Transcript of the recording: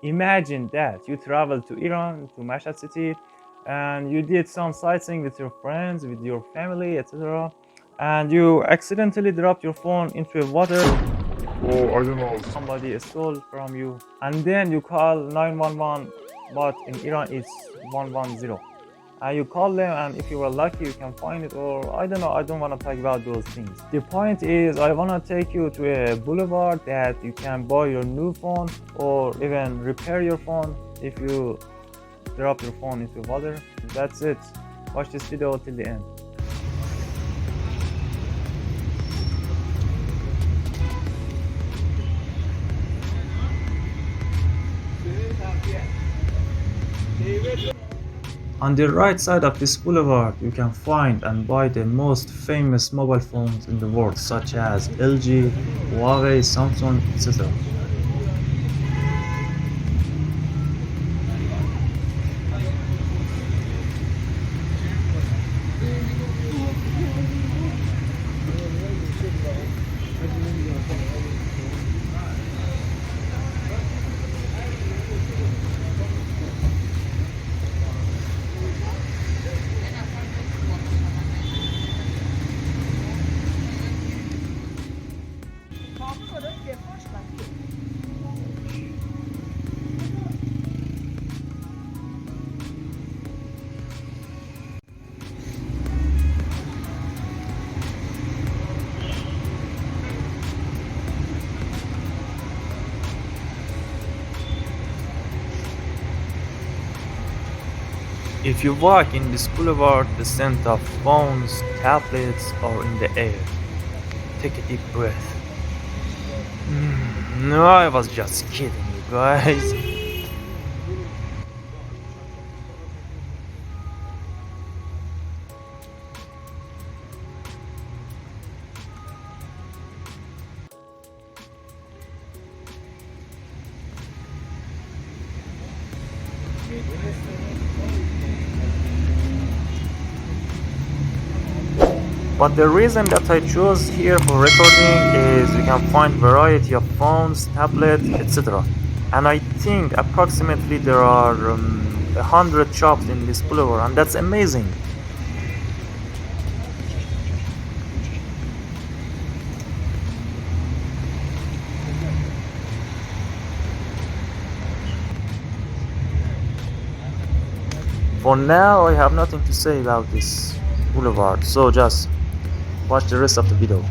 Imagine that you traveled to Iran, to Mashhad city, and you did some sightseeing with your friends, with your family, etc. And you accidentally dropped your phone into a water. Or I don't know. Somebody stole from you, and then you call 911, but in Iran it's 110. You call them, and if you were lucky, you can find it. Or I don't know, I don't want to talk about those things. The point is, I want to take you to a boulevard that you can buy your new phone or even repair your phone if you drop your phone into water. That's it. Watch this video till the end. On the right side of this boulevard, you can find and buy the most famous mobile phones in the world, such as LG, Huawei, Samsung, etc. If you walk in this boulevard, the scent of phones, tablets are in the air. Take a deep breath. No, I was just kidding, you guys. But the reason that I chose here for recording is you can find variety of phones, tablets, etc. And I think approximately there are 100 shops in this boulevard, and that's amazing. For now, I have nothing to say about this boulevard, so just watch the rest of the video.